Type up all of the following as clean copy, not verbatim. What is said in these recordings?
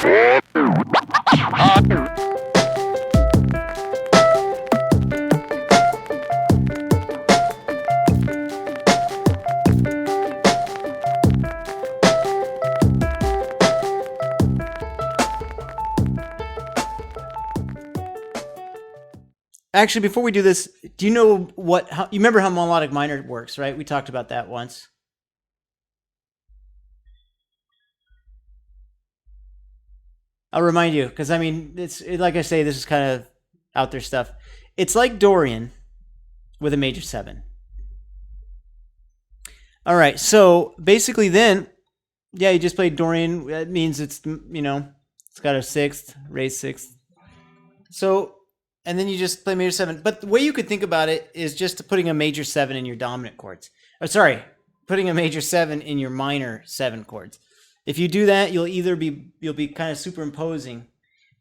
Actually, before we do this, do you know you remember how melodic minor works, right? We talked about that once. I'll remind you, because I mean, like I say, this is kind of out there stuff. It's like Dorian with a major 7. All right, so basically then, yeah, you just played Dorian. That means it's, it's got a 6th, raised 6th. So, and then you just play major 7. But the way you could think about it is just putting a major 7 in your dominant chords. Oh, sorry, putting a major 7 in your minor 7 chords. If you do that, you'll be kind of superimposing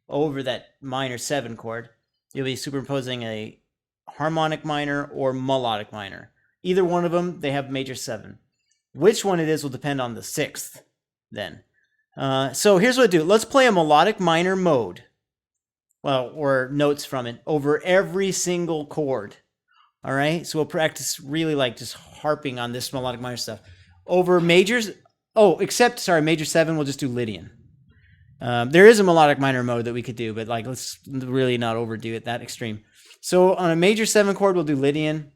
over that minor 7 chord. You'll be superimposing a harmonic minor or melodic minor. Either one of them, they have major 7. Which one it is will depend on the 6th then. So here's what I do. Let's play a melodic minor mode. Well, or notes from it over every single chord. All right? So we'll practice really like just harping on this melodic minor stuff. Over majors... Oh, major 7, we'll just do Lydian. There is a melodic minor mode that we could do, but like let's really not overdo it that extreme. So on a major 7 chord, we'll do Lydian.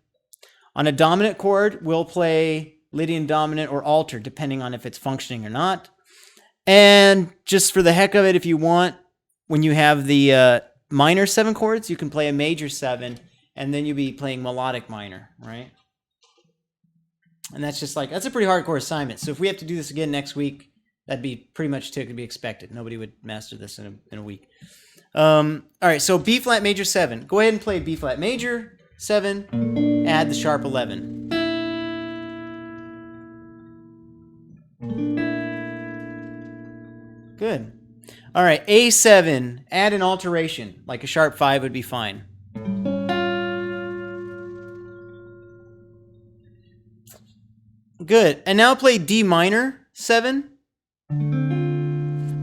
On a dominant chord, we'll play Lydian dominant or altered, depending on if it's functioning or not. And just for the heck of it, if you want, when you have the minor 7 chords, you can play a major 7, and then you'll be playing melodic minor, right? And that's a pretty hardcore assignment. So if we have to do this again next week, that'd be pretty much to be expected. Nobody would master this in a week. All right, so B flat major 7. Go ahead and play B flat major 7, add the sharp 11. Good. All right, A7, add an alteration, like a sharp 5 would be fine. Good. And now play D minor 7.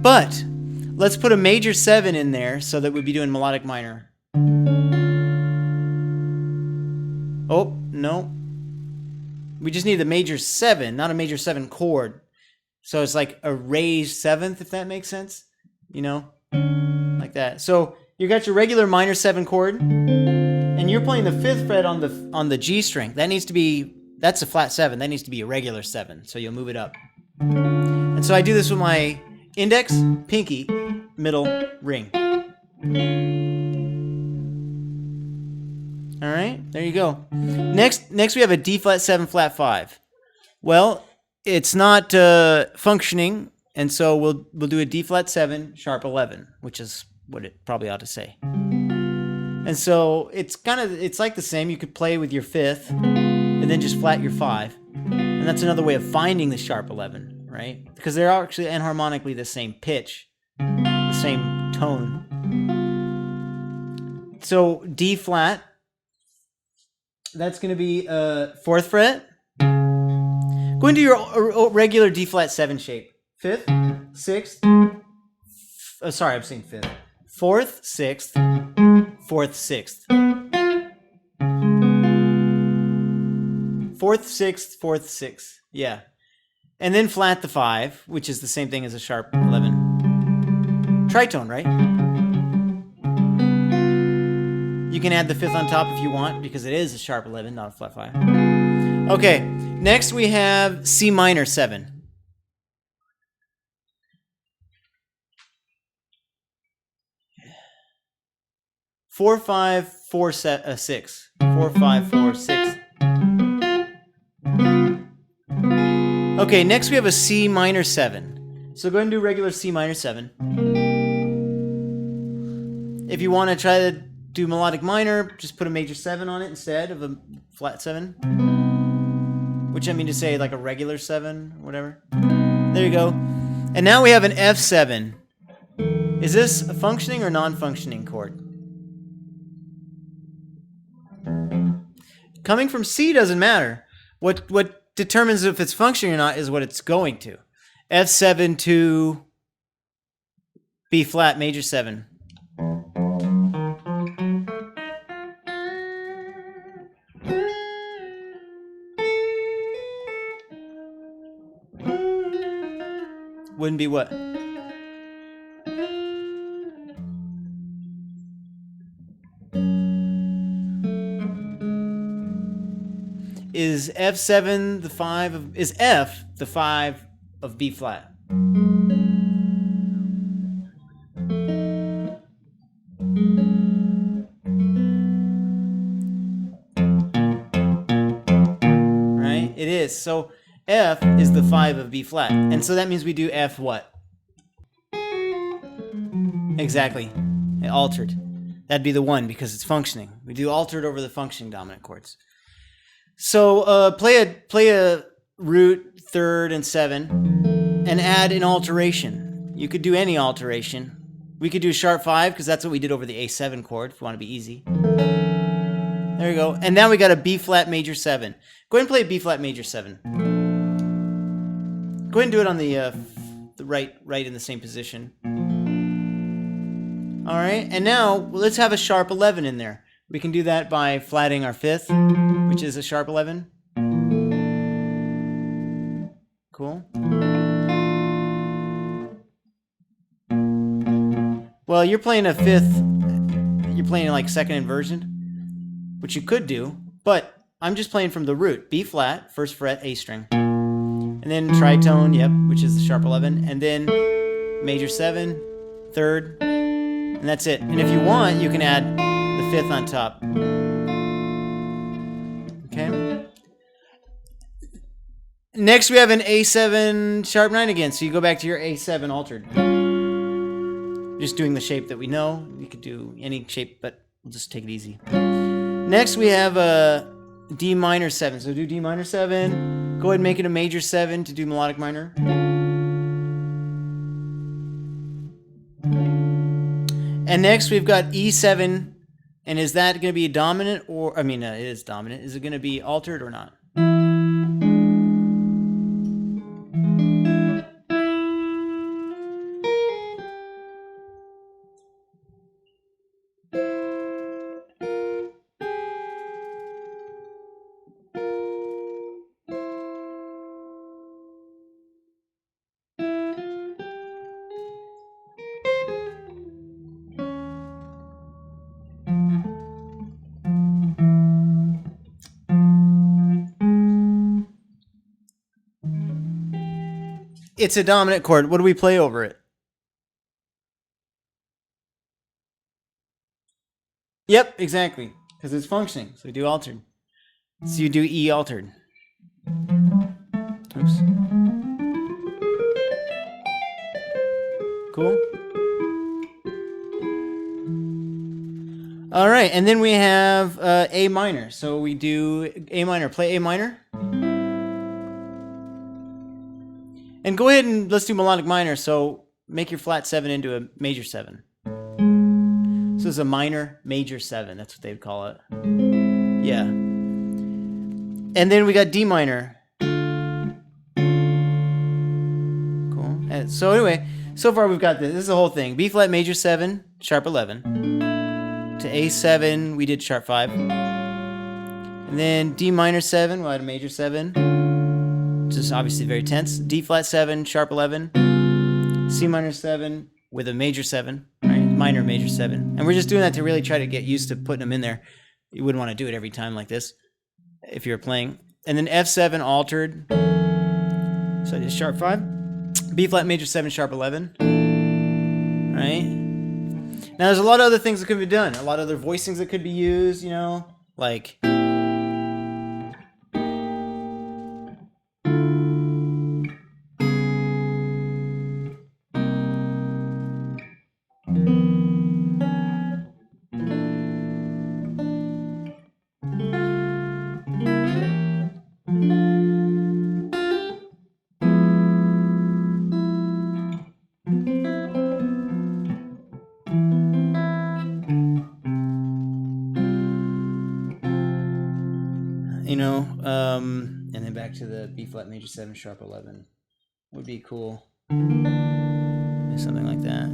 But let's put a major 7 in there so that we'd be doing melodic minor. Oh, no. We just need the major 7, not a major 7 chord. So it's like a raised 7th, if that makes sense. Like that. So you got your regular minor 7 chord, and you're playing the 5th fret on the G string. That's a flat 7. That needs to be a regular 7. So you'll move it up. And so I do this with my index, pinky, middle, ring. All right, there you go. Next we have a D flat 7 flat 5. Well, it's not functioning, and so we'll do a D flat 7 sharp 11, which is what it probably ought to say. And so it's like the same. You could play with your 5th and then just flat your 5. And that's another way of finding the sharp 11, right? Because they're actually enharmonically the same pitch, the same tone. So D flat, that's going to be 4th fret. Go into your regular D flat 7 shape. 5th, 6th, sorry, I'm saying 5th. 4th, 6th, 4th, 6th. 4th, 6th, 4th, 6th. Yeah. And then flat the 5, which is the same thing as a sharp 11. Tritone, right? You can add the 5th on top if you want, because it is a sharp 11, not a flat 5. Okay, next we have C minor 7. Four, 5, 4, 6. 4, 5, 4, 6. Okay, next we have a C minor 7. So go ahead and do regular C minor 7. If you want to try to do melodic minor, just put a major 7 on it instead of a flat 7. Which I mean to say like a regular 7, whatever. There you go. And now we have an F7. Is this a functioning or non-functioning chord? Coming from C doesn't matter. What determines if it's functioning or not is what it's going to. F7 to B flat major 7. Wouldn't be what? Is F7 the 5 of... Is F the 5 of B flat? Right? It is. So F is the 5 of B flat. And so that means we do F what? Exactly. Altered. That'd be the 1 because it's functioning. We do altered over the functioning dominant chords. So play a root, third, and 7, and add an alteration. You could do any alteration. We could do sharp 5 because that's what we did over the A7 chord if you want to be easy. There we go. And now we got a B flat major 7. Go ahead and play a B flat major 7. Go ahead and do it on the right in the same position. All right, and now let's have a sharp 11 in there. We can do that by flatting our 5th, which is a sharp 11. Cool. Well, you're playing a 5th, you're playing like second inversion, which you could do, but I'm just playing from the root. B flat, first fret, A string. And then tritone, yep, which is the sharp 11. And then major 7, third, and that's it. And if you want, you can add the 5th on top. Okay. Next, we have an A7 sharp 9 again. So you go back to your A7 altered. Just doing the shape that we know. You could do any shape, but we'll just take it easy. Next, we have a D minor 7. So do D minor 7. Go ahead and make it a major 7 to do melodic minor. And next, we've got E7. And is that going to be dominant or, I mean, it is dominant. Is it going to be altered or not? It's a dominant chord. What do we play over it? Yep, exactly. Because it's functioning. So we do altered. So you do E altered. Oops. Cool. All right, and then we have A minor. So we do A minor. Play A minor. And go ahead and let's do melodic minor. So make your flat 7 into a major 7. So it's a minor major 7. That's what they would call it. Yeah. And then we got D minor. Cool. And so anyway, so far we've got this. This is the whole thing. B flat major 7, sharp 11. To A7, we did sharp 5. And then D minor 7, we'll add a major 7. Which is obviously very tense. D flat 7, sharp 11. C minor 7 with a major 7. Right? Minor major 7. And we're just doing that to really try to get used to putting them in there. You wouldn't want to do it every time like this if you're playing. And then F7 altered. So I did sharp 5. B flat major 7, sharp 11. Right? Now there's a lot of other things that could be done. A lot of other voicings that could be used, you know, like... and then back to the B flat major 7 sharp 11 would be cool. Something like that.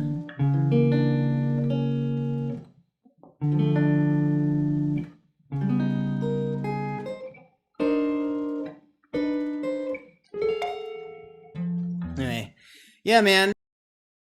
Anyway, yeah, man.